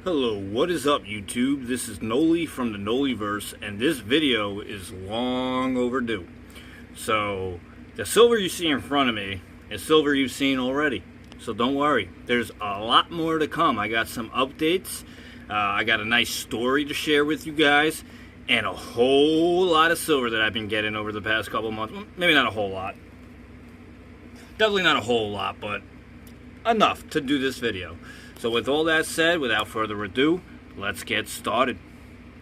Hello, what is up YouTube? This is Noli from the Noliverse, and this video is long overdue. So, the silver you see in front of me is silver you've seen already. So don't worry, there's a lot more to come. I got some updates, I got a nice story to share with you guys, and a whole lot of silver that I've been getting over the past couple months. Maybe not a whole lot. Definitely not a whole lot, but enough to do this video. So with all that said, without further ado, let's get started.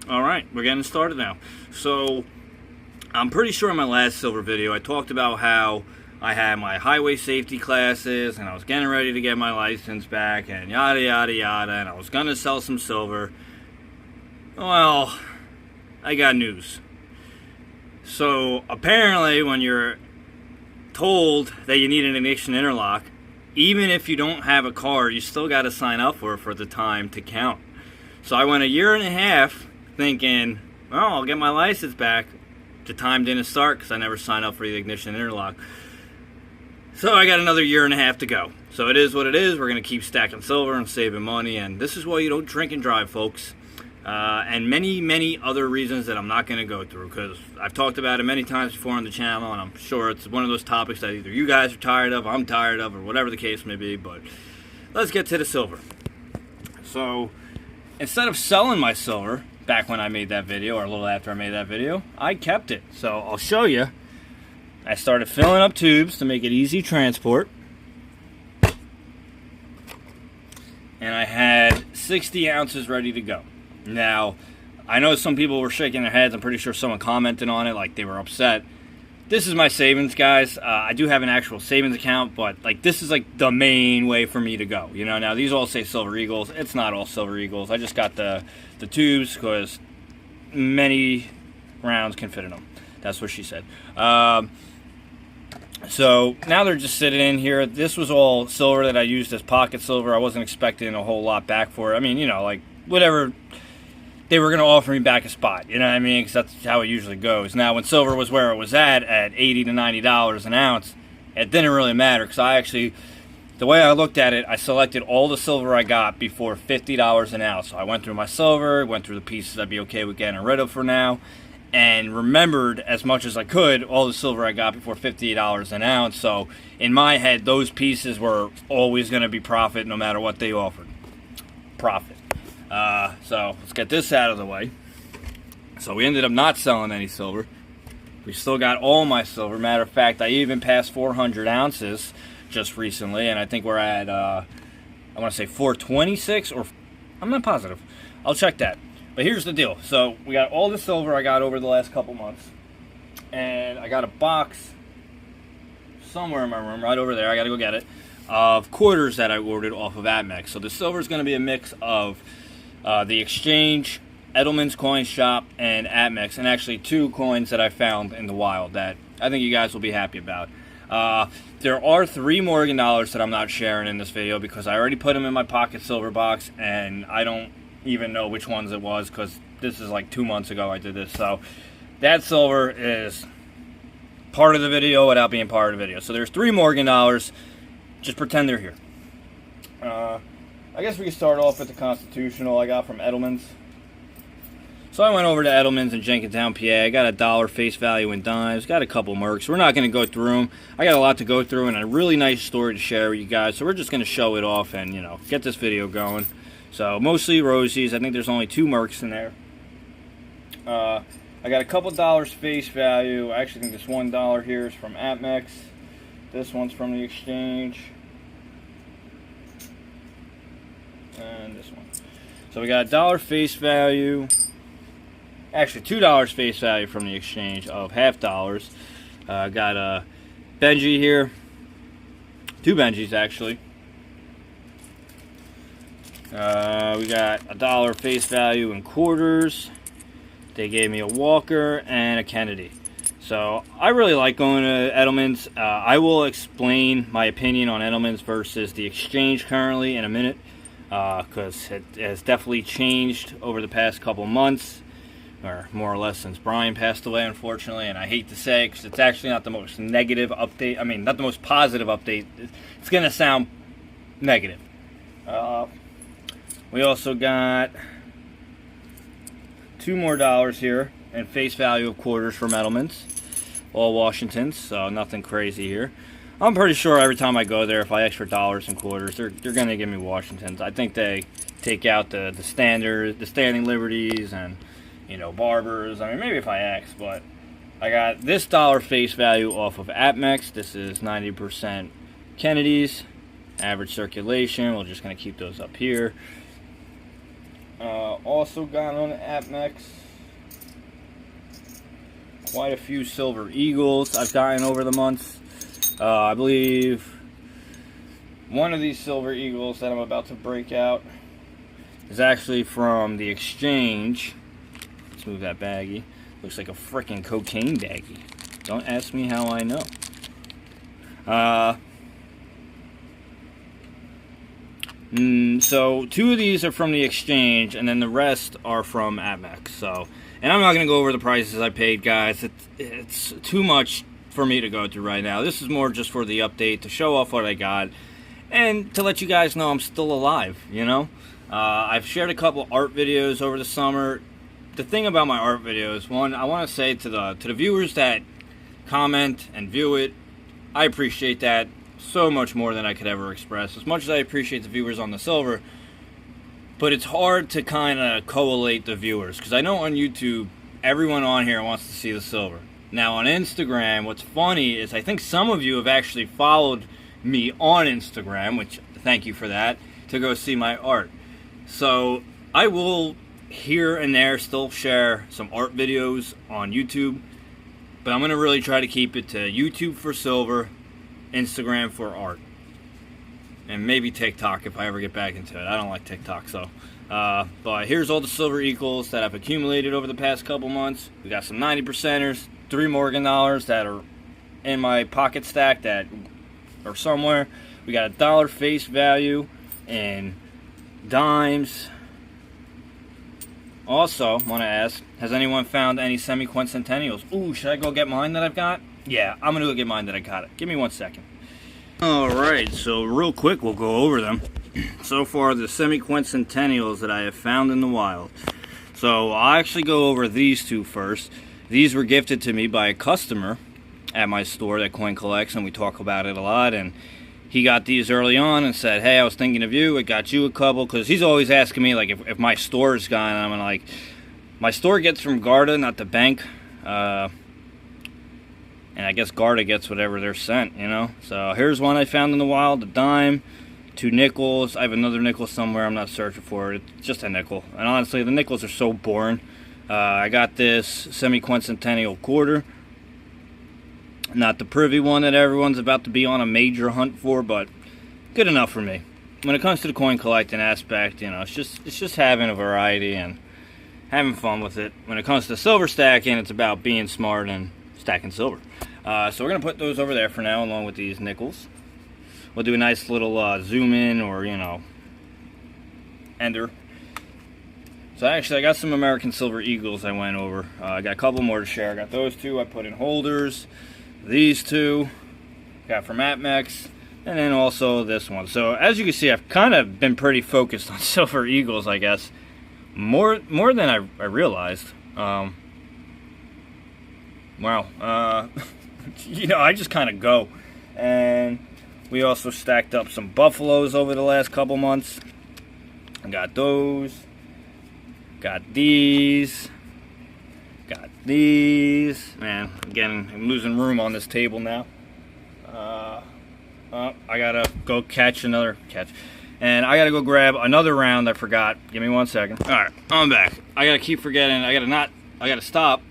Alright, we're getting started now. So, I'm pretty sure in my last silver video, I talked about how I had my highway safety classes, and I was getting ready to get my license back, and yada yada yada, and I was going to sell some silver. Well, I got news. So, apparently, when you're told that you need an ignition interlock, even if you don't have a car, you still got to sign up for the time to count. So I went a year and a half thinking, well, I'll get my license back. The time didn't start because I never signed up for the ignition interlock. So I got another year and a half to go. So it is what it is. We're going to keep stacking silver and saving money. And this is why you don't drink and drive, folks. And many, many other reasons that I'm not going to go through, because I've talked about it many times before on the channel, and I'm sure it's one of those topics that either you guys are tired of, I'm tired of, or whatever the case may be. But let's get to the silver. So instead of selling my silver back when I made that video, or a little after I made that video, I kept it. So I'll show you. I started filling up tubes to make it easy transport, and I had 60 ounces ready to go. Now, I know some people were shaking their heads. I'm pretty sure someone commented on it, like they were upset. This is my savings, guys. I do have an actual savings account, but like this is like the main way for me to go. You know, now these all say Silver Eagles. It's not all Silver Eagles. I just got the tubes because many rounds can fit in them. That's what she said. So now they're just sitting in here. This was all silver that I used as pocket silver. I wasn't expecting a whole lot back for it. I mean, you know, like whatever they were going to offer me back a spot, you know what I mean? Because that's how it usually goes. Now, when silver was where it was at $80 to $90 an ounce, it didn't really matter. Because I actually, the way I looked at it, I selected all the silver I got before $50 an ounce. So I went through my silver, went through the pieces I'd be okay with getting rid of for now, and remembered as much as I could all the silver I got before $58 an ounce. So in my head, those pieces were always going to be profit no matter what they offered. Profit. So let's get this out of the way. So we ended up not selling any silver. We still got all my silver. Matter of fact, I even passed 400 ounces just recently, and I think we're at, I want to say 426, or I'm not positive. I'll check that. But here's the deal. So we got all the silver I got over the last couple months, and I got a box somewhere in my room, right over there. I got to go get it, of quarters that I ordered off of APMEX. So the silver is going to be a mix of the Exchange, Edelman's Coin Shop, and APMEX, and actually two coins that I found in the wild that I think you guys will be happy about. There are 3 Morgan dollars that I'm not sharing in this video because I already put them in my pocket silver box, and I don't even know which ones it was because this is like 2 months ago I did this. So that silver is part of the video without being part of the video. So there's 3 Morgan dollars. Just pretend they're here. I guess we can start off with the Constitutional I got from Edelman's. So I went over to Edelman's in Jenkintown, PA. I got $1 face value in dimes. Got a couple mercs. We're not going to go through them. I got a lot to go through and a really nice story to share with you guys. So we're just going to show it off and, you know, get this video going. So mostly Rosies. I think there's only 2 mercs in there. I got a couple dollars face value. I actually think this $1 here is from APMEX. This one's from the Exchange. And this one. So we got $1 face value. Actually, $2 face value from the Exchange of $half. Got a Benji here. 2 Benjis, actually. We got $1 face value in quarters. They gave me a Walker and a Kennedy. So I really like going to Edelman's. I will explain my opinion on Edelman's versus the Exchange currently in a minute, because it has definitely changed over the past couple months, or more or less since Brian passed away, unfortunately. And I hate to say it because it's actually not the most negative update. I mean, not the most positive update. It's going to sound negative. We also got $2 more here and face value of quarters for Metalmans, all Washingtons, so nothing crazy here. I'm pretty sure every time I go there, if I extra dollars and quarters, they're gonna give me Washingtons. I think they take out the standard, the standing liberties, and barbers. I mean, maybe if I X, but I got this dollar face value off of APMEX. This is 90% Kennedy's, average circulation. We're just gonna keep those up here. Also got on APMEX quite a few Silver Eagles I've gotten over the months. I believe one of these Silver Eagles that I'm about to break out is actually from the exchange. Let's move that baggie. Looks like a freaking cocaine baggie. Don't ask me how I know. So 2 of these are from the exchange, and then the rest are from APMEX. So, and I'm not going to go over the prices I paid, guys. It's too much for me to go through right now. This is more just for the update, to show off what I got, and to let you guys know I'm still alive, I've shared a couple art videos over the summer. The thing about my art videos, one, I want to say to the viewers that comment and view it, I appreciate that so much more than I could ever express. As much as I appreciate the viewers on the silver, but it's hard to kind of collate the viewers, because I know on YouTube everyone on here wants to see the silver. Now on Instagram, what's funny is I think some of you have actually followed me on Instagram, which thank you for that, to go see my art. So I will here and there still share some art videos on YouTube, but I'm going to really try to keep it to YouTube for silver, Instagram for art, and maybe TikTok if I ever get back into it. I don't like TikTok, so but here's all the Silver Eagles that I've accumulated over the past couple months. We got some 90%ers, 3 Morgan dollars that are in my pocket stack that are somewhere. We got $1 face value and dimes. Also, want to ask, has anyone found any semi-quincentennials? Ooh, should I go get mine that I've got? Yeah, I'm gonna go get mine that I got. Give me 1 second. Alright, so real quick we'll go over them. So far, the semi-quincentennials that I have found in the wild. So I'll actually go over these 2 first. These were gifted to me by a customer at my store that Coin Collects, and we talk about it a lot, and he got these early on and said, hey, I was thinking of you, I got you a couple, because he's always asking me like if my store's gone, and I'm like, my store gets from Garda, not the bank, and I guess Garda gets whatever they're sent, So here's one I found in the wild, a dime, 2 nickels. I have another nickel somewhere, I'm not searching for it. It's just a nickel. And honestly, the nickels are so boring. I got this semi-quincentennial quarter. Not the privy one that everyone's about to be on a major hunt for, but good enough for me. When it comes to the coin collecting aspect, it's just having a variety and having fun with it. When it comes to silver stacking, it's about being smart and stacking silver. So we're going to put those over there for now, along with these nickels. We'll do a nice little zoom in, or, ender. So actually, I got some American Silver Eagles I went over. I got a couple more to share. I got those 2 I put in holders. These 2 got from APMEX. And then also this one. So as you can see, I've kind of been pretty focused on Silver Eagles, I guess. More than I realized. Wow. I just kind of go. And we also stacked up some Buffaloes over the last couple months. I got those. Got these. Got these. Man, again, I'm losing room on this table now. I gotta go catch another catch. And I gotta go grab another round I forgot. Give me 1 second. Alright, I'm back. I gotta keep forgetting. I gotta stop.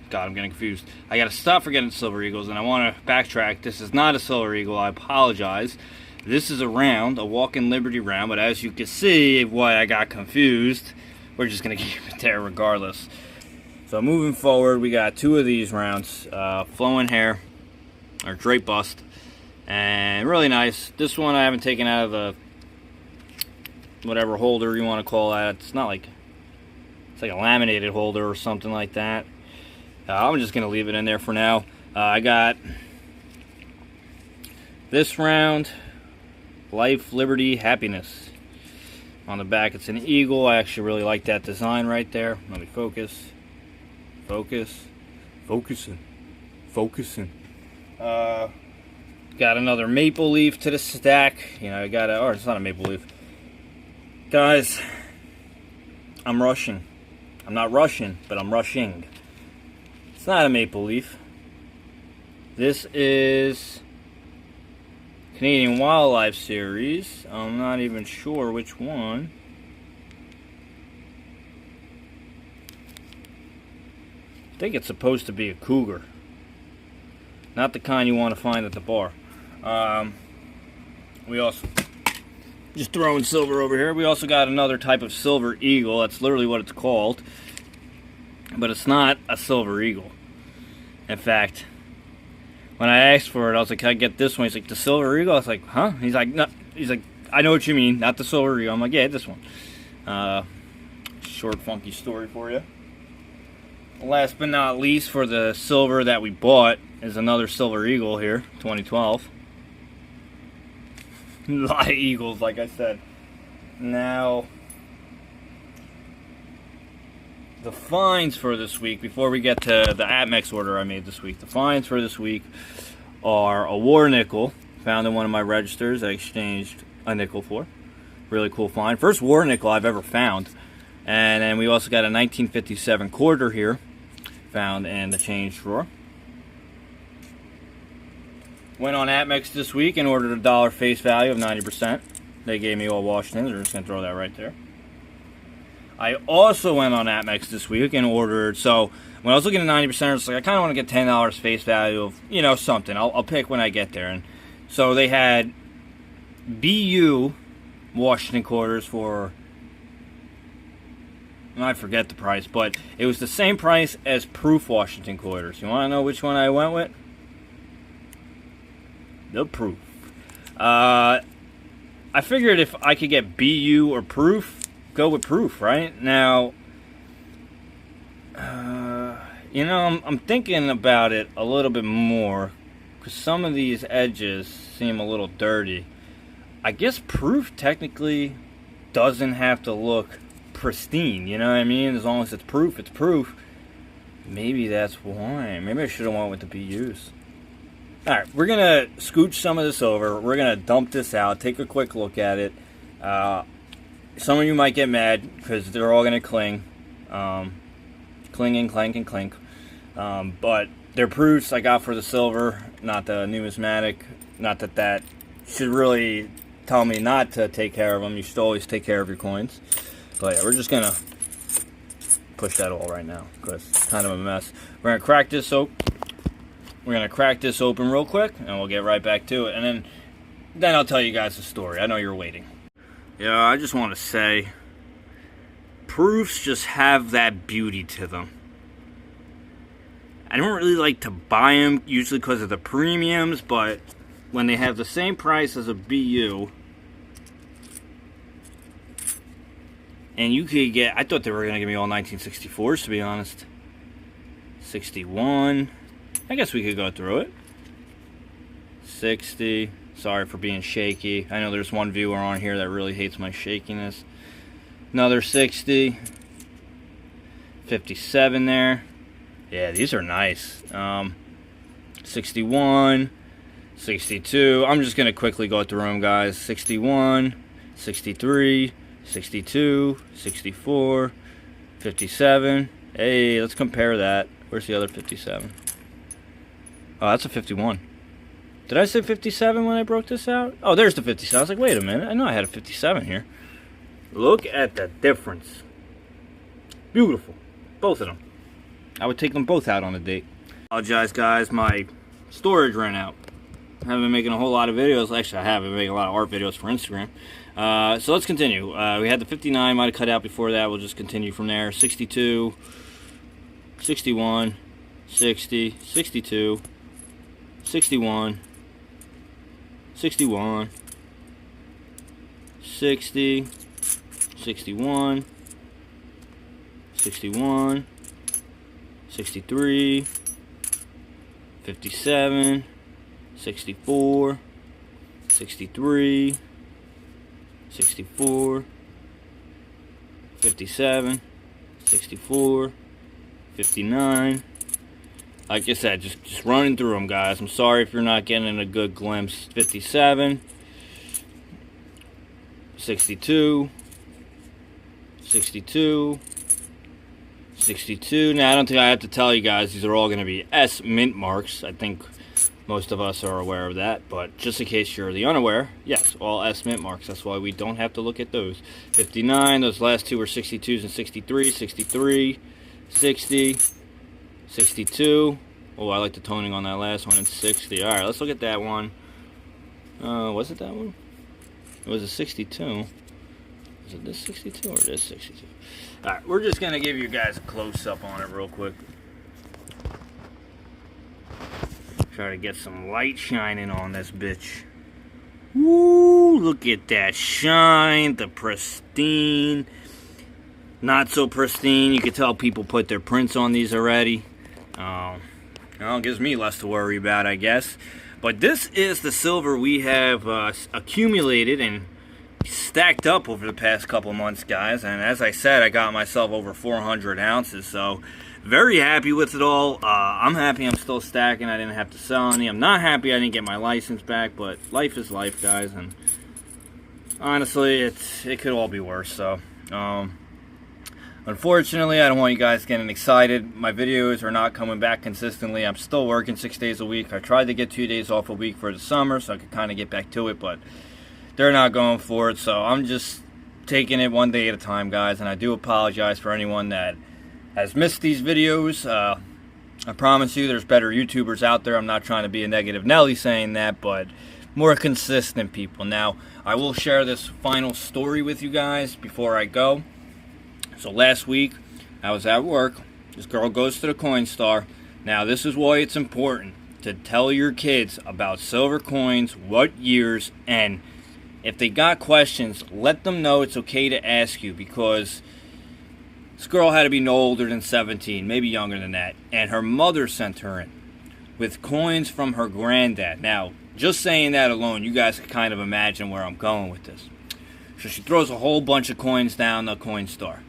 God, I'm getting confused. I gotta stop forgetting Silver Eagles, and I wanna backtrack. This is not a Silver Eagle. I apologize. This is a round, a Walk-in Liberty round, but as you can see why I got confused, we're just gonna keep it there regardless. So moving forward, we got 2 of these rounds. Flowing Hair, or Drape Bust, and really nice. This one I haven't taken out of the whatever holder you want to call that. It's not like, it's like a laminated holder or something like that. I'm just gonna leave it in there for now. I got this round, Life, Liberty, Happiness. On the back, it's an eagle. I actually really like that design right there. Let me focus. Focus. Focusing. Focusing. Got another maple leaf to the stack. You know, I got a, or it's not a maple leaf. Guys, I'm rushing. I'm not rushing, but I'm rushing. It's not a maple leaf. This is Canadian Wildlife Series. I'm not even sure which one. I think it's supposed to be a cougar. Not the kind you want to find at the bar. We also, just throwing silver over here, we also got another type of silver eagle. That's literally what it's called. But it's not a silver eagle. In fact, when I asked for it, I was like, can I get this one? He's like, the silver eagle? I was like, huh? He's like, no. He's like, I know what you mean, not the silver eagle. I'm like, yeah, this one. Short, funky story for you. Last but not least, for the silver that we bought, is another silver eagle here, 2012. A lot of eagles, like I said. Now, the finds for this week, before we get to the Atmex order I made this week, the finds for this week are a war nickel, found in one of my registers I exchanged a nickel for. Really cool find. First war nickel I've ever found. And then we also got a 1957 quarter here, found in the change drawer. Went on Atmex this week and ordered a dollar face value of 90%. They gave me all Washingtons. We're just going to throw that right there. I also went on Atmex this week and ordered, so when I was looking at 90%, I was like, I kind of want to get $10 face value of, you know, something. I'll pick when I get there. And so they had BU Washington quarters for, I forget the price, but it was the same price as Proof Washington quarters. You want to know which one I went with? The Proof. I figured if I could get BU or Proof, go with Proof, right? Now, you know, I'm thinking about it a little bit more, because some of these edges seem a little dirty. I guess Proof technically doesn't have to look pristine, you know what I mean? As long as it's Proof, it's Proof. Maybe that's why. Maybe I should have went with the BUs. Alright, we're going to scooch some of this over. We're going to dump this out, take a quick look at it. Some of you might get mad because they're all going to cling. Cling and clank and clink. But they're proofs I got for the silver, not the numismatic. Not that that should really tell me not to take care of them. You should always take care of your coins. But yeah, we're just going to push that all right now because it's kind of a mess. We're going to crack this open. We're going to crack this open real quick, and we'll get right back to it. And then I'll tell you guys the story. I know you're waiting. Yeah, I just want to say, proofs just have that beauty to them. I don't really like to buy them, usually because of the premiums, but when they have the same price as a BU, and you could get, I thought they were going to give me all 1964s, to be honest. 61. I guess we could go through it. 60. Sorry for being shaky. I know there's one viewer on here that really hates my shakiness. Another 60. 57 there. Yeah, these are nice. 61. 62. I'm just going to quickly go through them, guys. 61. 63. 62. 64. 57. Hey, let's compare that. Where's the other 57? Oh, that's a 51. Did I say 57 when I broke this out? Oh, there's the 57. I was like, wait a minute. I know I had a 57 here. Look at the difference. Beautiful. Both of them. I would take them both out on a date. Apologize, guys. My storage ran out. I haven't been making a whole lot of videos. Actually, I have been making a lot of art videos for Instagram. So let's continue. We had the 59. Might have cut out before that. We'll just continue from there. 62. 61. 60. 62. 61, 61, 60, 61, 61, 63, 57, 64, 63, 64, 57, 64, 59. Like I said, just running through them, guys. I'm sorry if you're not getting a good glimpse. 57, 62, 62, 62. Now, I don't think I have to tell you guys, these are all going to be S mint marks. I think most of us are aware of that, but just in case you're the unaware, yes, all S mint marks. That's why we don't have to look at those. 59, those last two were 62s and 63, 63, 60, 62. Oh, I like the toning on that last one. And 60. All right, let's look at that one. Was it that one? It was a 62. Is it this 62 or this 62? All right, we're just going to give you guys a close-up on it real quick. Try to get some light shining on this bitch. Woo, look at that shine. The pristine. Not so pristine. You can tell people put their prints on these already. Well, it gives me less to worry about, I guess. But this is the silver we have accumulated and stacked up over the past couple months, guys. And as I said, I got myself over 400 ounces. So, very happy with it all. I'm happy I'm still stacking. I didn't have to sell any. I'm not happy I didn't get my license back. But life is life, guys. And honestly, it could all be worse. So, unfortunately, I don't want you guys getting excited. My videos are not coming back consistently. I'm still working 6 days a week. I tried to get 2 days off a week for the summer so I could kind of get back to it, but they're not going for it. So I'm just taking it one day at a time, guys, and I do apologize for anyone that has missed these videos. I promise you there's better YouTubers out there. I'm not trying to be a negative Nelly saying that, but more consistent people. Now, I will share this final story with you guys before I go. So last week, I was at work. This girl goes to the Coinstar. Now, this is why it's important to tell your kids about silver coins, what years, and if they got questions, let them know it's okay to ask you, because this girl had to be no older than 17, maybe younger than that, and her mother sent her in with coins from her granddad. Now, just saying that alone, you guys can kind of imagine where I'm going with this. So she throws a whole bunch of coins down the Coinstar.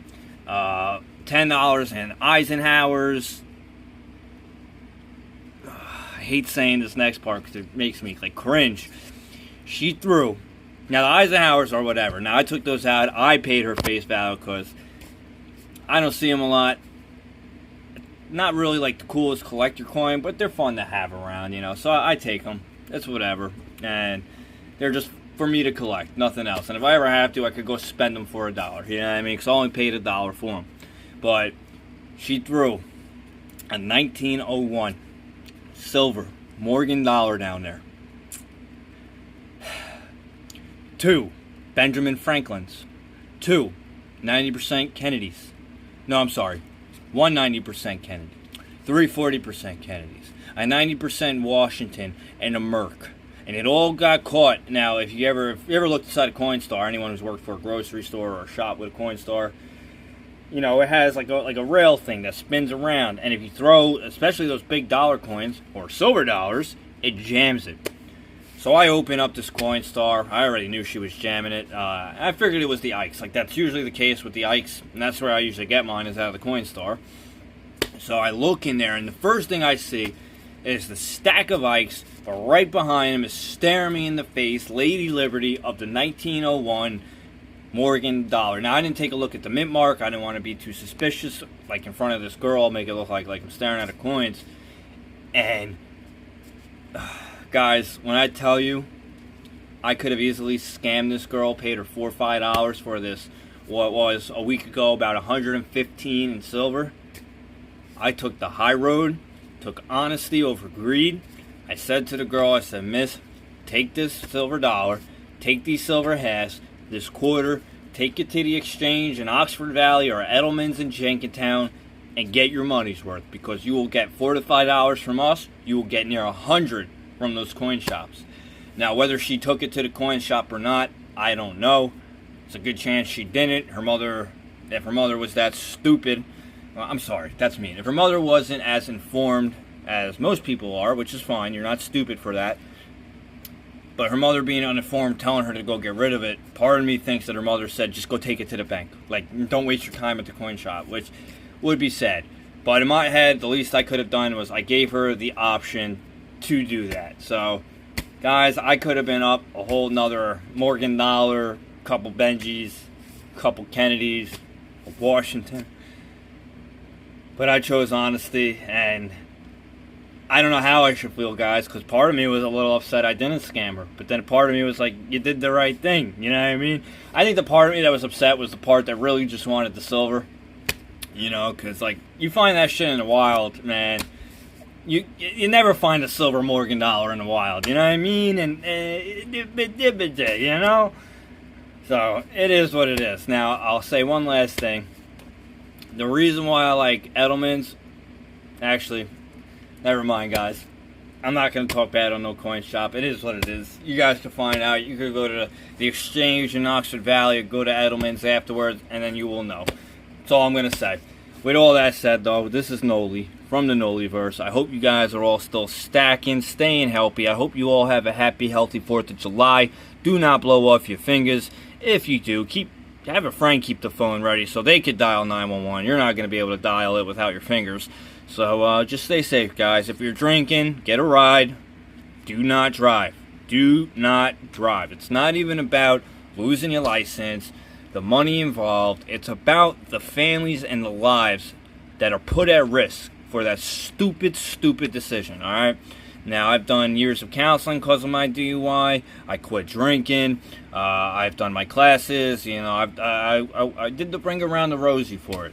$10 in Eisenhower's. I hate saying this next part because it makes me like cringe. She threw. Now the Eisenhower's or whatever. Now I took those out. I paid her face value because I don't see them a lot. Not really like the coolest collector coin, but they're fun to have around, you know. So I take them. It's whatever. And they're just for me to collect, nothing else. And if I ever have to, I could go spend them for $1. You know what I mean? Because I only paid $1 for them. But she threw a 1901 silver Morgan dollar down there. 2 Benjamin Franklin's. 2 90% Kennedys. No, I'm sorry. 1 90% Kennedy. 3 40% Kennedys. A 90% Washington and a Merc. And it all got caught. Now, if you ever looked inside a Coinstar, anyone who's worked for a grocery store or a shop with a Coinstar, you know, it has like a rail thing that spins around. And if you throw, especially those big dollar coins or silver dollars, it jams it. So I open up this Coinstar. I already knew she was jamming it. I figured it was the Ikes. Like, that's usually the case with the Ikes. And that's where I usually get mine, is out of the Coinstar. So I look in there, and the first thing I see is the stack of Ikes, but right behind him is staring me in the face, Lady Liberty of the 1901 Morgan dollar. Now, I didn't take a look at the mint mark. I didn't want to be too suspicious, like in front of this girl, make it look like I'm staring at the coins. And, guys, when I tell you, I could have easily scammed this girl, paid her $4 or $5 for this, what was a week ago about 115 in silver. I took the high road. Took honesty over greed. I said to the girl, I said, Miss, take this silver dollar, take these silver halves, this quarter, take it to the exchange in Oxford Valley or Edelman's in Jenkintown, and get your money's worth, because you will get $4 to $5 from us. You will get near 100 from those coin shops. Now, whether she took it to the coin shop or not, I don't know. It's a good chance she didn't. Her mother, if her mother was that stupid, well, I'm sorry, that's mean. If her mother wasn't as informed as most people are, which is fine, you're not stupid for that, But her mother being uninformed, telling her to go get rid of it, part of me thinks that her mother said, just go take it to the bank. Like, don't waste your time at the coin shop, which would be sad. But in my head, the least I could have done was I gave her the option to do that. So, guys, I could have been up a whole nother Morgan Dollar, couple Benjis, couple Kennedys, Washington. But I chose honesty, and I don't know how I should feel, guys, because part of me was a little upset I didn't scam her. But then part of me was like, you did the right thing. You know what I mean? I think the part of me that was upset was the part that really just wanted the silver. You know, because, like, you find that shit in the wild, man. You never find a silver Morgan Dollar in the wild. You know what I mean? And, you know? So, it is what it is. Now, I'll say one last thing. The reason why I like Edelman's, actually, never mind, guys. I'm not going to talk bad on no coin shop. It is what it is. You guys can find out. You could go to the Exchange in Oxford Valley, or go to Edelman's afterwards, and then you will know. That's all I'm going to say. With all that said, though, this is Noli from the Noliverse. I hope you guys are all still stacking, staying healthy. I hope you all have a happy, healthy 4th of July. Do not blow off your fingers. If you do, have a friend keep the phone ready so they could dial 911. You're not going to be able to dial it without your fingers. So just stay safe, guys. If you're drinking, get a ride. Do not drive. Do not drive. It's not even about losing your license, the money involved. It's about the families and the lives that are put at risk for that stupid, stupid decision, all right? Now, I've done years of counseling because of my DUI. I quit drinking. I've done my classes. You know, I did the bring around the rosy for it.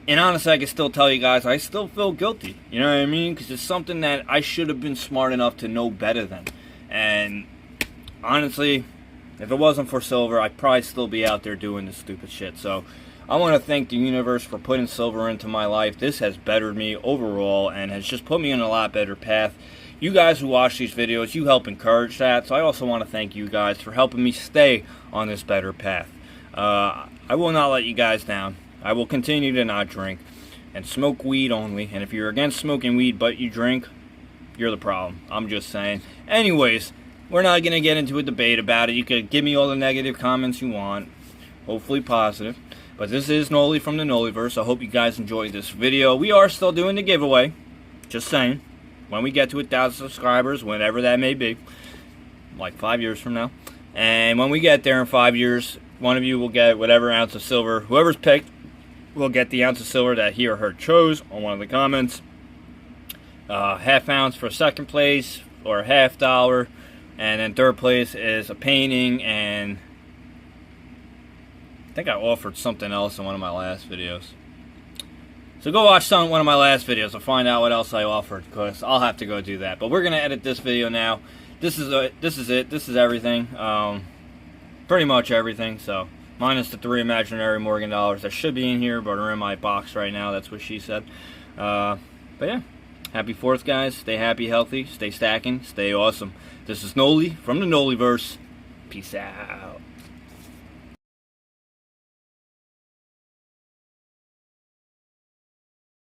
And honestly, I can still tell you guys, I still feel guilty. You know what I mean? Because it's something that I should have been smart enough to know better than. And honestly, if it wasn't for Silver, I'd probably still be out there doing this stupid shit. So I want to thank the universe for putting Silver into my life. This has bettered me overall and has just put me on a lot better path. You guys who watch these videos, you help encourage that. So I also want to thank you guys for helping me stay on this better path. I will not let you guys down. I will continue to not drink and smoke weed only. And if you're against smoking weed but you drink, you're the problem. I'm just saying. Anyways, we're not going to get into a debate about it. You can give me all the negative comments you want. Hopefully positive. But this is Noli from the Noliverse. I hope you guys enjoyed this video. We are still doing the giveaway. Just saying. When we get to 1,000 subscribers, whenever that may be. Like 5 years from now. And when we get there in 5 years, one of you will get whatever ounce of silver. Whoever's picked will get the ounce of silver that he or her chose on one of the comments. Half ounce for second place, or $50. And then third place is a painting, and I think I offered something else in one of my last videos. So go watch one of my last videos to find out what else I offered, because I'll have to go do that. But we're going to edit this video now. This is it. This is everything. Pretty much everything. So minus the 3 imaginary Morgan Dollars that should be in here, but are in my box right now. That's what she said. But yeah. Happy 4th, guys. Stay happy, healthy. Stay stacking. Stay awesome. This is Noli from the Noliverse. Peace out.